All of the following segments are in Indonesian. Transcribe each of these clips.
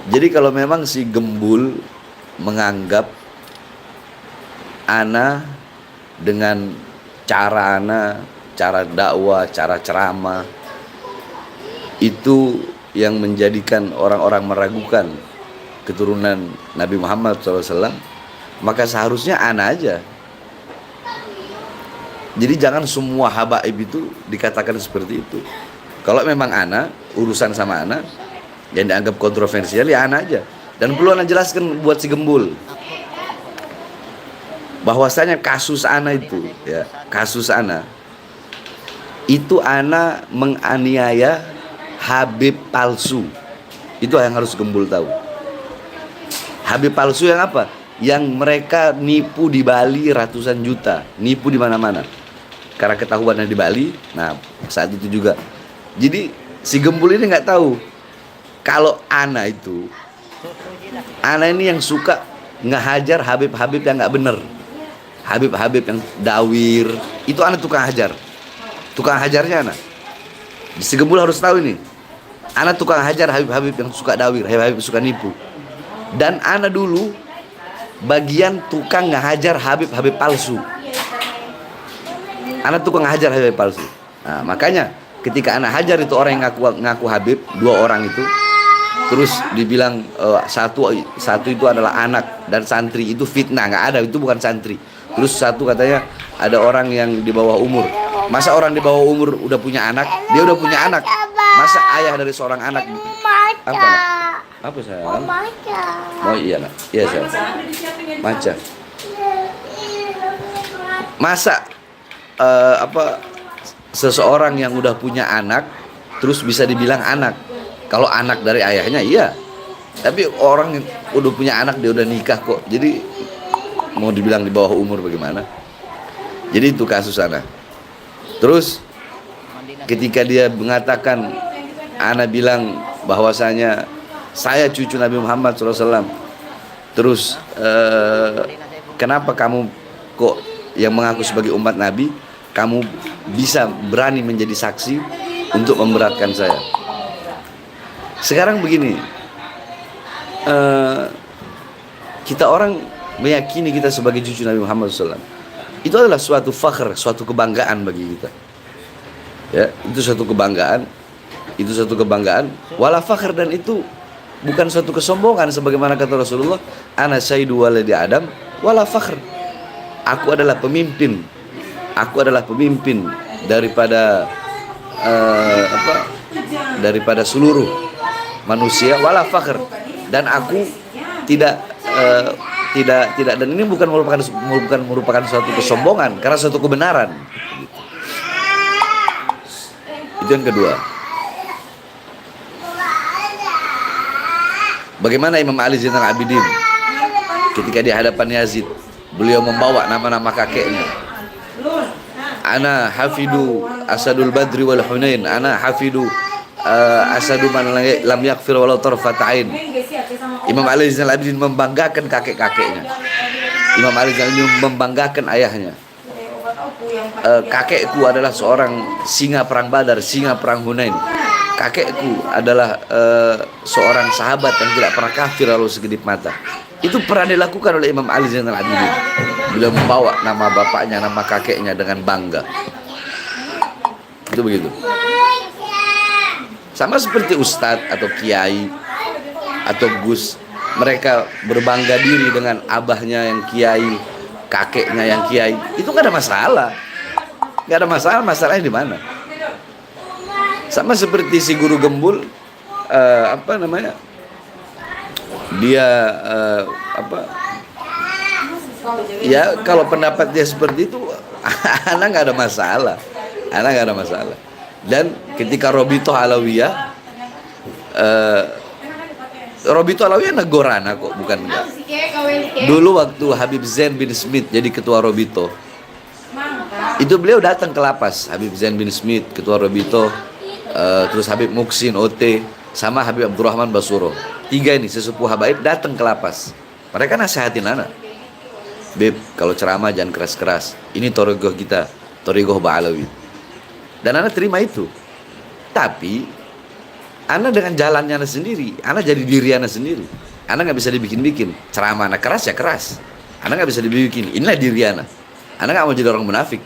Jadi kalau memang si Gembul menganggap ana dengan cara ana, cara dakwah, cara ceramah itu yang menjadikan orang-orang meragukan keturunan Nabi Muhammad SAW, maka seharusnya ana aja. Jadi jangan semua habaib itu dikatakan seperti itu. Kalau memang ana, urusan sama ana yang dianggap kontroversial, ya ana aja. Dan perlu ana jelaskan buat si Gembul bahwasanya kasus ana itu, ya, kasus ana itu ana menganiaya Habib palsu. Itu yang harus Gembul tahu. Habib palsu yang apa? Yang mereka nipu di Bali ratusan juta, nipu di mana-mana. Karena ketahuannya di Bali, nah saat itu juga. Jadi si Gembul ini nggak tahu kalau ana itu, ana ini yang suka ngehajar Habib-Habib yang nggak bener, Habib-Habib yang dawir, itu ana tukang hajar, tukang hajarnya ana. Si Gembul harus tahu ini, ana tukang hajar Habib-Habib yang suka dawir, Habib-Habib suka nipu. Dan ana dulu bagian tukang ngehajar Habib-Habib palsu. Ana tukang hajar Habib palsu. Nah, makanya ketika ana hajar itu orang yang ngaku Habib, 2 orang itu, terus dibilang satu itu adalah anak dan santri, itu fitnah, nggak ada, itu bukan santri. Terus satu katanya ada orang yang di bawah umur. Masa orang di bawah umur udah punya anak? Dia udah punya anak. Masa ayah dari seorang anak apa? Nak? Apa sayang? Oh iya nak. Iya sayang. Maca. Masa seseorang yang udah punya anak terus bisa dibilang anak? Kalau anak dari ayahnya iya. Tapi orang yang udah punya anak, dia udah nikah kok. Jadi mau dibilang di bawah umur bagaimana? Jadi itu kasus ana. Terus ketika dia mengatakan, ana bilang bahwasanya saya cucu Nabi Muhammad SAW. Terus kenapa kamu kok yang mengaku sebagai umat Nabi, kamu bisa berani menjadi saksi untuk memberatkan saya? Sekarang begini, kita orang meyakini kita sebagai cucu Nabi Muhammad SAW. Itu adalah suatu fakhr, suatu kebanggaan bagi kita. Ya, itu suatu kebanggaan. Itu suatu kebanggaan. Wala fakhr, dan itu bukan suatu kesombongan sebagaimana kata Rasulullah, ana sayyidu waladi Adam wala fakhr. Aku adalah pemimpin. Aku adalah pemimpin daripada daripada seluruh manusia, wala fakhr, dan aku tidak dan ini bukan merupakan suatu kesombongan, karena suatu kebenaran. Itu yang kedua. Bagaimana Imam Ali Zainal Abidin ketika di hadapan Yazid, beliau membawa nama-nama kakeknya. Ana hafidu Asadul Badri wal Hunain, ana hafidu Asadu man lam yakfir walau tarfat ain. Imam Ali Zainal Abidin membanggakan kakek-kakeknya. Imam Ali Zainal Abidin membanggakan ayahnya. Kakekku adalah seorang singa perang Badar, singa perang Hunain. Kakekku adalah seorang sahabat yang tidak pernah kafir lalu sekedip mata. Itu pernah dilakukan oleh Imam Ali Zainal Abidin. Beliau membawa nama bapaknya, nama kakeknya dengan bangga. Itu begitu. Sama seperti ustadz atau kiai atau gus, mereka berbangga diri dengan abahnya yang kiai, kakeknya yang kiai. Itu gak ada masalah. Gak ada masalah, masalahnya di mana? Sama seperti si guru Gembul, dia ya kalau pendapat dia seperti itu, anak nggak ada masalah, anak nggak ada masalah. Dan ketika Robito Alawiyah, Robito Alawiyah negorana kok, bukan enggak. Dulu waktu Habib Zain bin Smith jadi ketua Robito, itu beliau datang ke lapas. Habib Zain bin Smith ketua Robito, terus Habib Muksin OT, sama Habib Abdurrahman Basuro. 3 ini sesepuh habaib datang ke lapas. Mereka nasihatin anak, Beb, kalau ceramah jangan keras-keras. Ini torigoh kita, torigoh Ba'alawi. Dan anak terima itu. Tapi Ana dengan jalannya ana sendiri, ana jadi diri ana sendiri. Ana nggak bisa dibikin-bikin. Ceramah ana keras ya keras. Ana nggak bisa dibikin. Inilah diri ana. Ana nggak mau jadi orang munafik.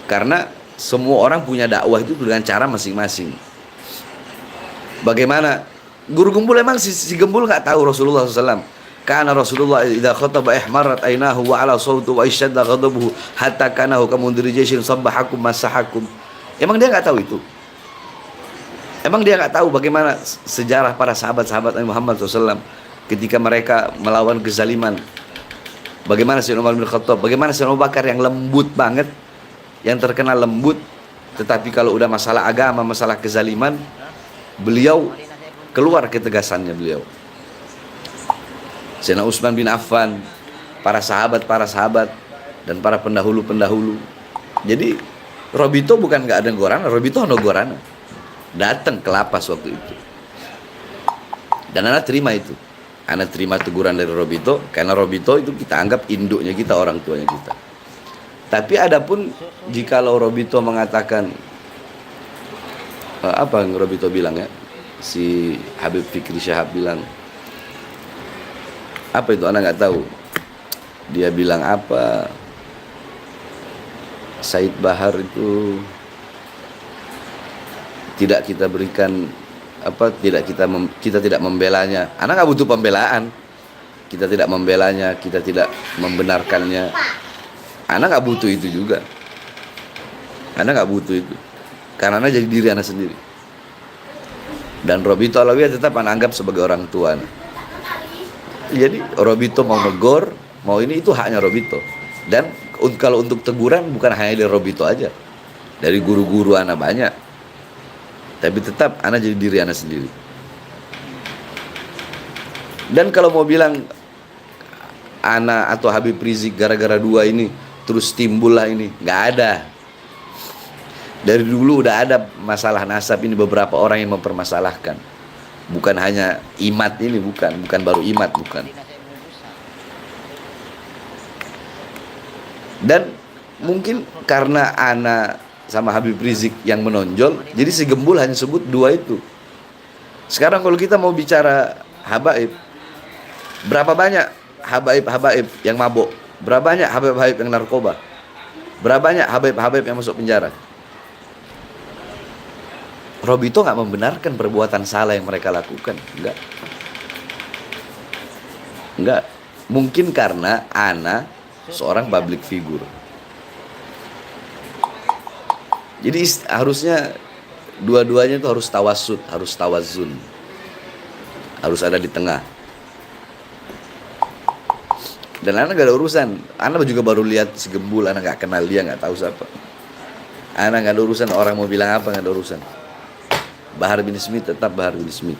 Karena semua orang punya dakwah itu dengan cara masing-masing. Bagaimana? Guru Gembul emang si Gembul nggak tahu Rasulullah SAW. Karena Rasulullah idza khataba ihmarat ainahu wa ala sawtu wa isyadda ghadabuhu hatta kanahu kamundiri jaisin sabbahakum masahakum. Emang dia nggak tahu itu? Emang dia nggak tahu bagaimana sejarah para sahabat-sahabat Nabi Muhammad SAW ketika mereka melawan kezaliman? Bagaimana Sayyidina Umar bin Khattab? Bagaimana Sayyidina Abu Bakar yang lembut banget, yang terkenal lembut, tetapi kalau udah masalah agama, masalah kezaliman, beliau keluar ketegasannya beliau. Sayyidina Utsman bin Affan, para sahabat dan para pendahulu-pendahulu. Jadi Robito bukan nggak ada gorana, Robito ada gorana. Datang ke lapas waktu itu. Dan anak terima itu. Anak terima teguran dari Robito, karena Robito itu kita anggap induknya kita, orang tuanya kita. Tapi adapun jikalau Robito mengatakan apa yang Robito bilang ya? Si Habib Fikri Syahab bilang apa itu, anak nggak tahu. Dia bilang apa? Said Bahar itu tidak kita berikan apa, tidak kita tidak membelanya. Anak nggak butuh pembelaan. Kita tidak membelanya, kita tidak membenarkannya. Anak nggak butuh itu juga. Anak nggak butuh itu. Karena anak jadi diri anak sendiri. Dan Robito Alawiyah tetap anak anggap sebagai orang tua. Jadi Robito mau negor, mau ini, itu haknya Robito. Dan kalau untuk teguran bukan hanya dari Robito aja, dari guru-guru anak banyak. Tapi tetap anak jadi diri anak sendiri. Dan kalau mau bilang anak atau Habib Rizik gara-gara dua ini terus timbul lah ini, nggak ada. Dari dulu udah ada masalah nasab ini, beberapa orang yang mempermasalahkan. Bukan hanya Imat ini, bukan baru Imat, bukan. Dan mungkin karena anak sama Habib Rizik yang menonjol, jadi si Gembul hanya sebut dua itu. Sekarang kalau kita mau bicara habaib, berapa banyak habaib yang mabuk? Berapa banyak habaib yang narkoba? Berapa banyak habaib yang masuk penjara? Robito nggak membenarkan perbuatan salah yang mereka lakukan, enggak. Mungkin karena ana seorang public figure. Jadi harusnya dua-duanya itu harus tawasud, harus tawazun, harus ada di tengah. Dan anak gak ada urusan. Anak juga baru lihat si Gembul, anak gak kenal dia, gak tahu siapa. Anak gak ada urusan orang mau bilang apa, gak ada urusan. Bahar bin Smith tetap Bahar bin Smith.